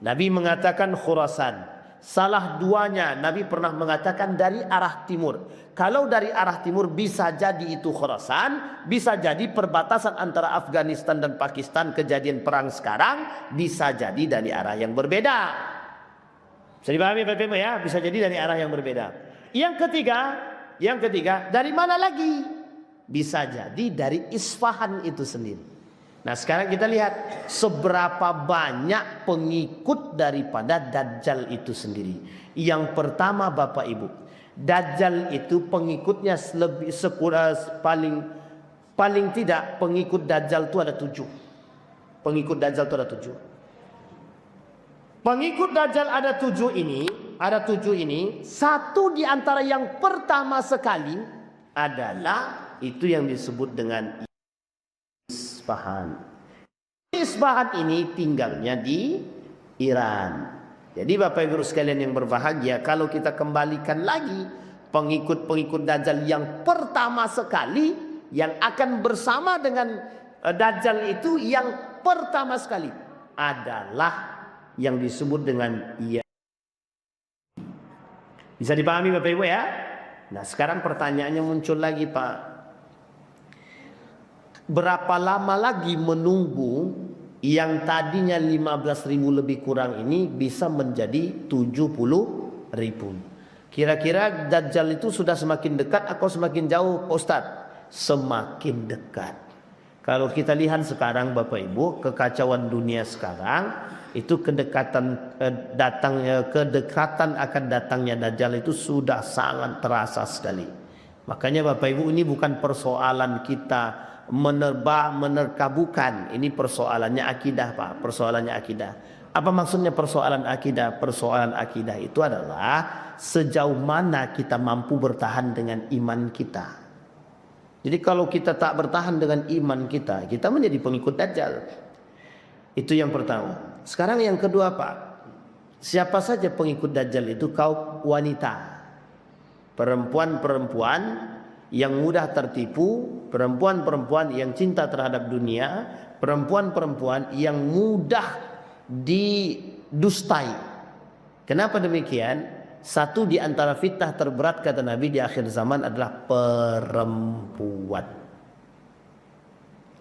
Nabi mengatakan Khurasan. Salah duanya Nabi pernah mengatakan dari arah timur. Kalau dari arah timur bisa jadi itu Khurasan, bisa jadi perbatasan antara Afghanistan dan Pakistan kejadian perang sekarang, bisa jadi dari arah yang berbeda. Bisa dipahami Bapak Ibu ya? Bisa jadi dari arah yang berbeda. Yang ketiga, dari mana lagi? Bisa jadi dari Isfahan itu sendiri. Nah sekarang kita lihat seberapa banyak pengikut daripada Dajjal itu sendiri. Yang pertama Bapak Ibu, Dajjal itu pengikutnya paling tidak pengikut Dajjal itu ada 7. Pengikut Dajjal itu ada 7. Pengikut Dajjal ada 7 ini, satu di antara yang pertama sekali adalah itu yang disebut dengan Isfahan. Isfahan ini tinggalnya di Iran. Jadi Bapak Ibu sekalian yang berbahagia, kalau kita kembalikan lagi pengikut-pengikut Dajjal yang pertama sekali yang akan bersama dengan Dajjal itu yang pertama sekali adalah yang disebut dengan Bisa dipahami Bapak Ibu ya? Nah sekarang pertanyaannya muncul lagi Pak. Berapa lama lagi menunggu yang tadinya 15.000 lebih kurang ini bisa menjadi 70.000? Kira-kira Dajjal itu sudah semakin dekat atau semakin jauh Pak Ustadz? Semakin dekat. Kalau kita lihat sekarang Bapak Ibu, kekacauan dunia sekarang itu kedekatan akan datangnya Dajjal itu sudah sangat terasa sekali. Makanya Bapak Ibu ini bukan persoalan kita menerka bukan, ini persoalannya akidah Pak, persoalannya akidah. Apa maksudnya persoalan akidah? Persoalan akidah itu adalah sejauh mana kita mampu bertahan dengan iman kita. Jadi kalau kita tak bertahan dengan iman kita, kita menjadi pengikut Dajjal. Itu yang pertama. Sekarang yang kedua Pak, siapa saja pengikut Dajjal itu? Kaum wanita, perempuan-perempuan yang mudah tertipu, perempuan-perempuan yang cinta terhadap dunia, perempuan-perempuan yang mudah didustai. Kenapa demikian? Satu di antara fitnah terberat kata Nabi di akhir zaman adalah perempuan.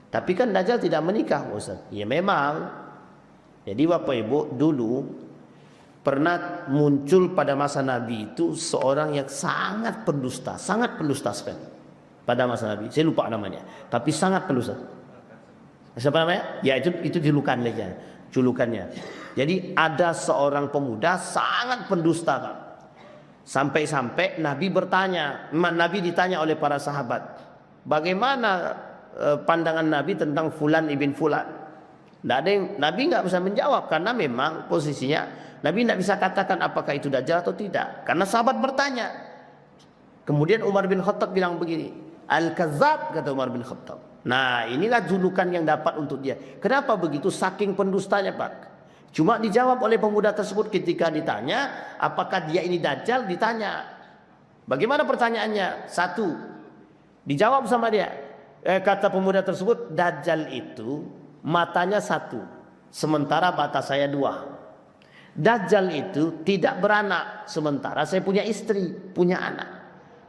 Tapi kan Dajjal tidak menikah Ustaz. Ya memang. Jadi Bapak Ibu dulu pernah muncul pada masa Nabi itu seorang yang sangat pendusta sekali pada masa Nabi. Saya lupa namanya, tapi sangat pendusta. Siapa namanya? Ya itu julukannya. Jadi ada seorang pemuda sangat pendusta Pak. Sampai-sampai Nabi ditanya oleh para sahabat, bagaimana pandangan Nabi tentang Fulan ibn Fulan? Nabi nggak bisa menjawab karena memang posisinya Nabi tidak bisa katakan apakah itu Dajjal atau tidak. Karena sahabat bertanya. Kemudian Umar bin Khattab bilang begini. Al-Kazzab kata Umar bin Khattab. Nah inilah julukan yang dapat untuk dia. Kenapa begitu? Saking pendustanya Pak. Cuma dijawab oleh pemuda tersebut ketika ditanya. Apakah dia ini Dajjal? Ditanya. Bagaimana pertanyaannya? Satu. Dijawab sama dia. Kata pemuda tersebut. Dajjal itu matanya satu. Sementara mata saya 2. Dajjal itu tidak beranak, sementara saya punya istri, punya anak.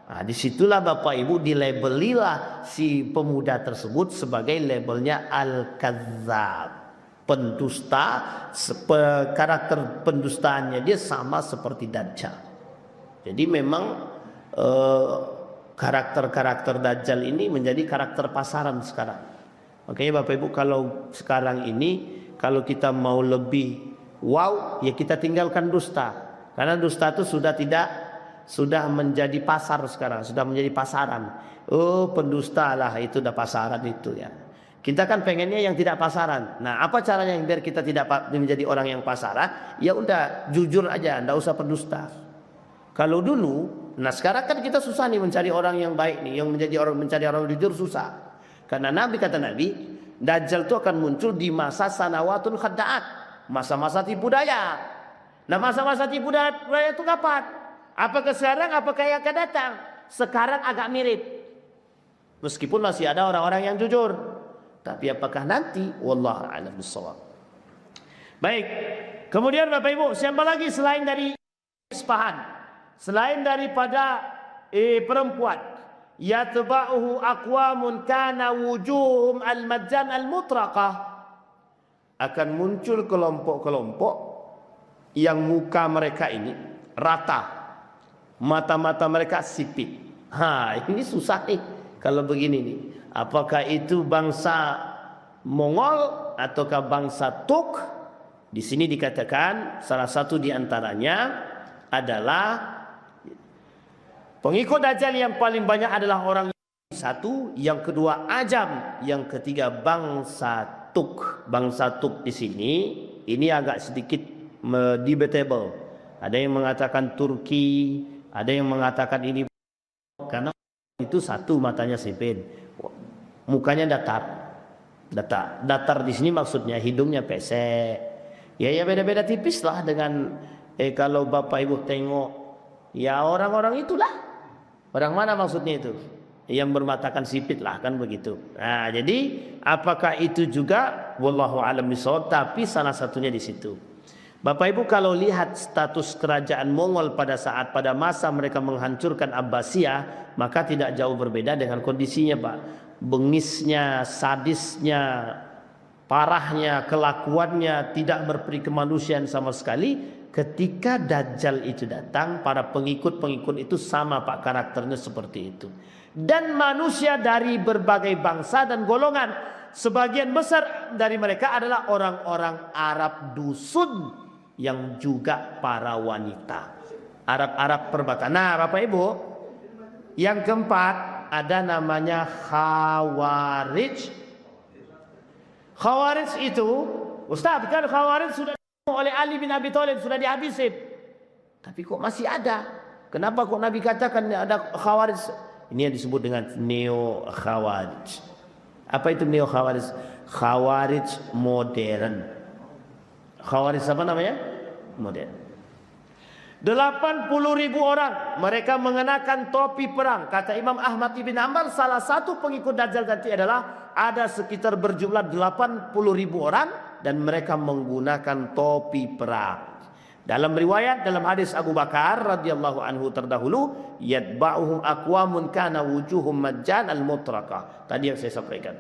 Nah, disitulah Bapak Ibu dilabelilah si pemuda tersebut sebagai labelnya Al-Kazzab, pendusta. Karakter pendustaannya dia sama seperti Dajjal. Jadi memang karakter-karakter Dajjal ini menjadi karakter pasaran sekarang. Makanya Bapak Ibu kalau sekarang ini kalau kita mau lebih wow, ya kita tinggalkan dusta. Karena dusta itu sudah menjadi pasar sekarang, sudah menjadi pasaran. Oh, pendusta lah itu udah pasaran itu ya. Kita kan pengennya yang tidak pasaran. Nah, apa caranya biar kita tidak menjadi orang yang pasaran? Ya udah, jujur aja, enggak usah pendusta. Kalau dulu, nah sekarang kan kita susah nih mencari orang yang baik nih, yang mencari orang jujur susah. Karena kata Nabi, Dajjal itu akan muncul di masa sanawatun khadda'at. Masa-masa tipu daya. Nah masa-masa tipu daya itu kapan? Apakah sekarang? Apakah yang akan datang? Sekarang agak mirip. Meskipun masih ada orang-orang yang jujur. Tapi apakah nanti? Wallahu a'lam bishawab. Baik. Kemudian Bapak Ibu, siapa lagi selain dari Isfahan selain daripada perempuan, yatba'uhu aqwamun kana wujuhum al-majjan al-mutraqah, akan muncul kelompok-kelompok yang muka mereka ini rata, mata-mata mereka sipit. Ini susah nih kalau begini nih. Apakah itu bangsa Mongol ataukah bangsa Tuk? Di sini dikatakan salah satu di antaranya adalah pengikut Dajjal yang paling banyak adalah orang satu, yang kedua Ajam, yang ketiga bangsa Tuk. Bangsa Tuk di sini ini agak sedikit debatable. Ada yang mengatakan Turki, ada yang mengatakan ini karena itu satu matanya sipit, mukanya datar di sini maksudnya hidungnya pesek. Ya beda-beda tipis lah dengan kalau Bapak Ibu tengok ya orang-orang itulah. Orang mana maksudnya itu? Yang bermatakan sipit lah kan begitu. Nah, jadi apakah itu juga wallahu a'lam bishawab, tapi salah satunya di situ. Bapak Ibu kalau lihat status kerajaan Mongol pada masa mereka menghancurkan Abbasiyah, maka tidak jauh berbeda dengan kondisinya, Pak. Bengisnya, sadisnya, parahnya, kelakuannya, tidak berperi kemanusiaan sama sekali. Ketika Dajjal itu datang, para pengikut-pengikut itu sama, Pak, karakternya seperti itu. Dan manusia dari berbagai bangsa dan golongan, sebagian besar dari mereka adalah orang-orang Arab dusun yang juga para wanita. Arab-Arab perbatasan. Nah, Bapak Ibu, yang keempat ada namanya Khawarij. Khawarij itu, Ustaz, kan Khawarij sudah oleh Ali bin Abi Thalib, sudah dihabisin. Tapi kok masih ada? Kenapa kok Nabi katakan ada Khawarij? Ini yang disebut dengan Neo Khawarij. Apa itu Neo Khawarij? Khawarij modern. Khawarij apa namanya? Modern. 80.000 orang mereka mengenakan topi perang. Kata Imam Ahmad ibn Hanbal, salah satu pengikut Dajjal tadi adalah ada sekitar berjumlah 80.000 orang dan mereka menggunakan topi perang. Dalam riwayat, dalam hadis Abu Bakar radhiyallahu anhu terdahulu, yatba'uhum aqwamun kana wujuhum majjan al-mutraqah. Tadi yang saya sampaikan.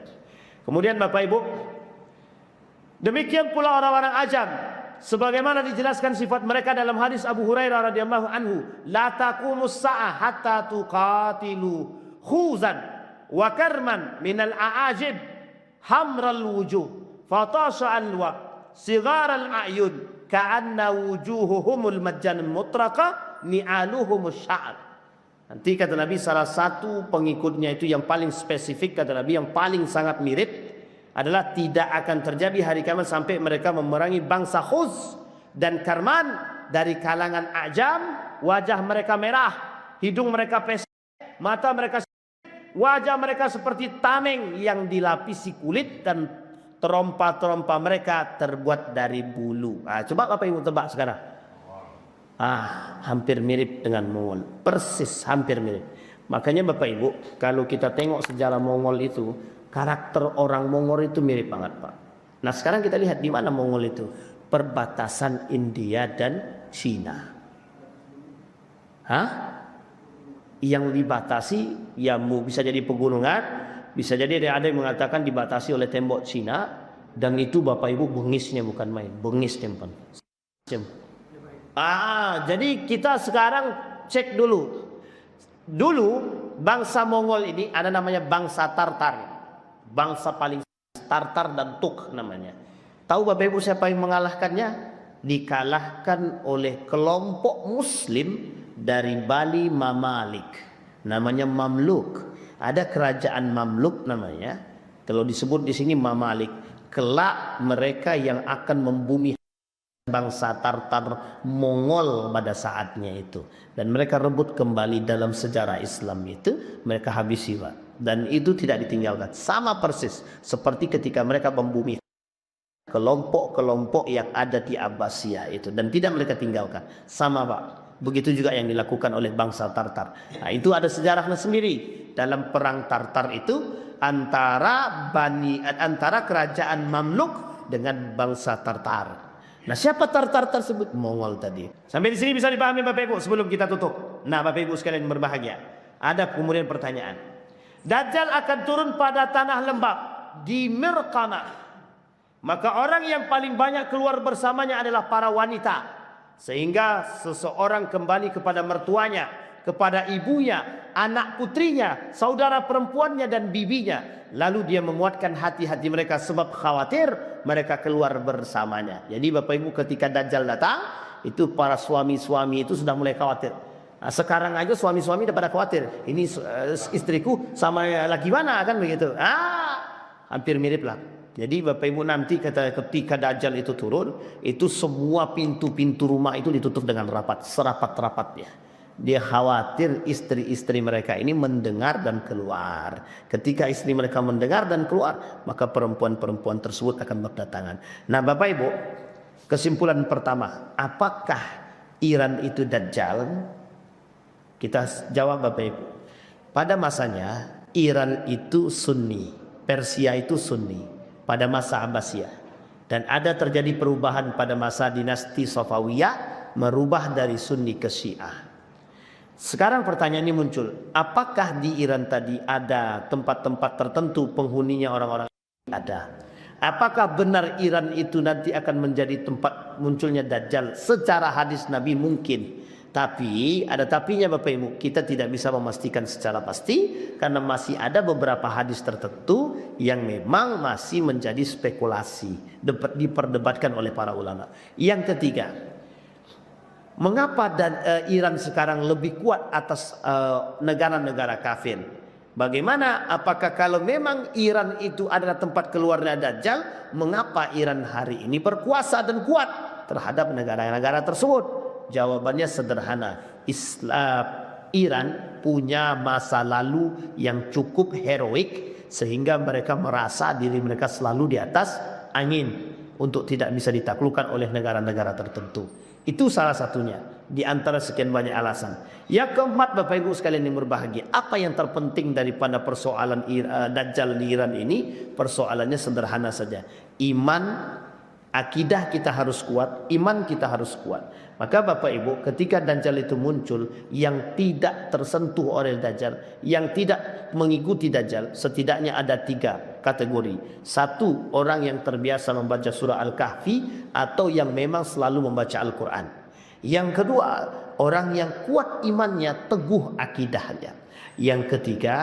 Kemudian Bapak Ibu, demikian pula orang-orang Ajam, sebagaimana dijelaskan sifat mereka dalam hadis Abu Hurairah radhiyallahu anhu, la taqumus sa'ah hatta tuqatilu khuzan wa karman minal a'ajib hamral wujuh fatasha al-waq sigar al-a'yun ka'anna wujuhuhumul majjan mutraqa ni'aluhumus sya'ar. Nanti kata Nabi, salah satu pengikutnya itu yang paling spesifik, kata Nabi, yang paling sangat mirip adalah tidak akan terjadi hari kiamat sampai mereka memerangi bangsa Khuz dan Karman dari kalangan Ajam. Wajah mereka merah, hidung mereka pesek, mata mereka wajah mereka seperti tameng yang dilapisi kulit dan terompa-terompa mereka terbuat dari bulu. Coba Bapak Ibu tebak sekarang. Hampir mirip dengan Mongol, persis hampir mirip. Makanya Bapak Ibu, kalau kita tengok sejarah Mongol itu, karakter orang Mongol itu mirip banget, Pak. Nah, sekarang kita lihat di mana Mongol itu, perbatasan India dan Cina. Yang dibatasi ya bisa jadi pegunungan, bisa jadi ada yang mengatakan dibatasi oleh tembok Cina, dan itu Bapak Ibu bengisnya bukan main, bengis tempat. Jadi kita sekarang cek dulu. Dulu bangsa Mongol ini ada namanya bangsa Tartar. Bangsa paling Tartar dan Tuk namanya. Tahu Bapak Ibu siapa yang mengalahkannya? Dikalahkan oleh kelompok Muslim dari Bali Mamalik. Namanya Mamluk. Ada kerajaan Mamluk namanya. Kalau disebut di sini Mamalik, kelak mereka yang akan membumi bangsa Tartar Mongol pada saatnya itu, dan mereka rebut kembali dalam sejarah Islam itu, mereka habisi, Pak. Dan itu tidak ditinggalkan, sama persis seperti ketika mereka membumi kelompok-kelompok yang ada di Abbasiyah itu, dan tidak mereka tinggalkan, sama, Pak. Begitu juga yang dilakukan oleh bangsa Tartar. Nah, itu ada sejarahnya sendiri. Dalam perang Tartar itu antara kerajaan Mamluk dengan bangsa Tartar. Nah, siapa Tartar tersebut? Mongol tadi. Sampai di sini bisa dipahami Bapak Ibu sebelum kita tutup. Nah, Bapak Ibu sekalian berbahagia. Ada kemudian pertanyaan. Dajjal akan turun pada tanah lembab di Mirqamah. Maka orang yang paling banyak keluar bersamanya adalah para wanita. Sehingga seseorang kembali kepada mertuanya, kepada ibunya, anak putrinya, saudara perempuannya dan bibinya. Lalu dia menguatkan hati-hati mereka sebab khawatir mereka keluar bersamanya. Jadi Bapak Ibu ketika Dajjal datang, itu para suami-suami itu sudah mulai khawatir. Nah, sekarang aja suami-suami udah pada khawatir. Ini istriku sama lagi mana kan begitu. Hampir mirip lah. Jadi Bapak Ibu nanti ketika Dajjal itu turun, itu semua pintu-pintu rumah itu ditutup dengan rapat, serapat-rapatnya. Dia khawatir istri-istri mereka ini mendengar dan keluar. Ketika istri mereka mendengar dan keluar, maka perempuan-perempuan tersebut akan berdatangan. Nah Bapak Ibu, kesimpulan pertama, apakah Iran itu Dajjal? Kita jawab Bapak Ibu. Pada masanya Iran itu Sunni, Persia itu Sunni. Pada masa Abbasiyah. Dan ada terjadi perubahan pada masa dinasti Safawiyah, merubah dari Sunni ke Syiah. Sekarang pertanyaan ini muncul, apakah di Iran tadi ada tempat-tempat tertentu penghuninya orang-orang? Ada. Apakah benar Iran itu nanti akan menjadi tempat munculnya Dajjal? Secara hadis Nabi mungkin. Tapi ada tapinya Bapak Ibu, kita tidak bisa memastikan secara pasti karena masih ada beberapa hadis tertentu yang memang masih menjadi spekulasi, diperdebatkan oleh para ulama. Yang ketiga, mengapa Iran sekarang lebih kuat atas negara-negara kafir? Bagaimana? Apakah kalau memang Iran itu adalah tempat keluarnya Dajjal, mengapa Iran hari ini berkuasa dan kuat terhadap negara-negara tersebut? Jawabannya sederhana. Iran punya masa lalu yang cukup heroik sehingga mereka merasa diri mereka selalu di atas angin untuk tidak bisa ditaklukkan oleh negara-negara tertentu. Itu salah satunya di antara sekian banyak alasan. Yang keempat Bapak Ibu sekalian yang berbahagia, apa yang terpenting daripada persoalan Dajjal di Iran ini? Persoalannya sederhana saja. Iman, akidah kita harus kuat, iman kita harus kuat. Maka Bapak Ibu ketika Dajjal itu muncul, yang tidak tersentuh oleh Dajjal, yang tidak mengikuti Dajjal, setidaknya ada 3 kategori. 1, orang yang terbiasa membaca surah Al-Kahfi atau yang memang selalu membaca Al-Quran. Yang kedua, orang yang kuat imannya, teguh akidahnya. Yang ketiga,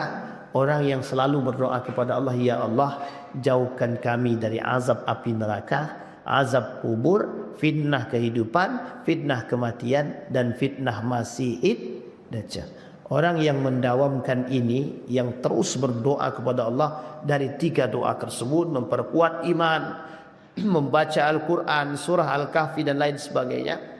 orang yang selalu berdoa kepada Allah, ya Allah jauhkan kami dari azab api neraka, azab kubur, fitnah kehidupan, fitnah kematian, dan fitnah Masihid Dajjal. Orang yang mendawamkan ini, yang terus berdoa kepada Allah dari 3 doa tersebut, memperkuat iman, membaca Al-Quran, surah Al-Kahfi dan lain sebagainya.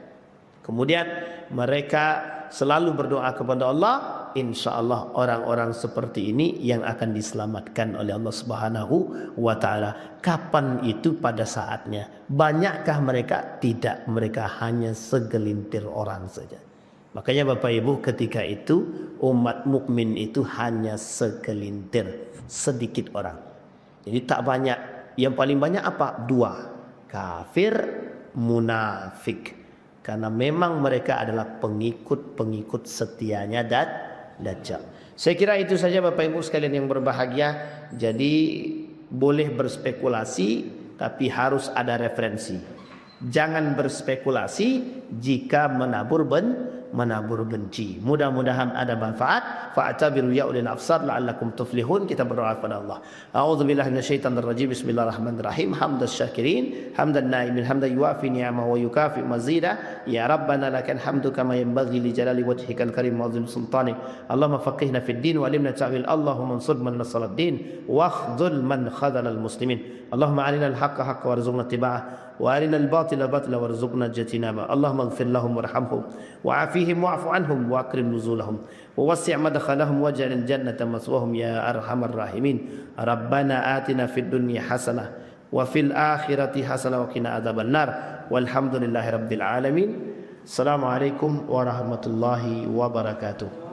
Kemudian mereka selalu berdoa kepada Allah, insya Allah orang-orang seperti ini yang akan diselamatkan oleh Allah Subhanahu wa Ta'ala. Kapan itu? Pada saatnya. Banyakkah mereka? Tidak, mereka hanya segelintir orang saja. Makanya Bapak Ibu ketika itu umat mukmin itu hanya segelintir, sedikit orang. Jadi tak banyak. Yang paling banyak apa? 2, kafir, munafik. Karena memang mereka adalah pengikut-pengikut setianya Dajjal. Saya kira itu saja Bapak Ibu sekalian yang berbahagia. Jadi boleh berspekulasi tapi harus ada referensi. Jangan berspekulasi jika menabur benci. Mudah-mudahan ada manfaat. Fa'tabiru ya ulil absar la'allakum tuflihun. Kita berdoa kepada Allah. A'udzubillahi minasyaitonir rajim. Bismillahirrahmanirrahim. Hamdas syakirin, hamdan naimin, hamdan yuafi ni'amahu wa yukafi mazida. Ya Rabbana lakal hamdu kama yanbaghi li jalali wajhikal karim wa azim sultanik. Allahumma faqihna fid din wa alimna ta'wil. Allahumma ansur man nasara ad-din wa akhdhul man khadhala al-muslimin. Allahumma arina al-haqqa haqqan warzuqna ittiba'ah wa arina al-batila batila warzuqna ijtinaba. Allahumma ighfir lahum warhamhum wa'afihim wa'fu anhum wa akrim nuzulahum wa wasi' madkhalahum waj'al al-jannata maswahum ya arhamar rahimin. Rabbana atina fid dunya hasanah wa fil akhirati hasanah wa qina adzabannar. Walhamdulillahi rabbil alamin. Assalamualaikum warahmatullahi wabarakatuh.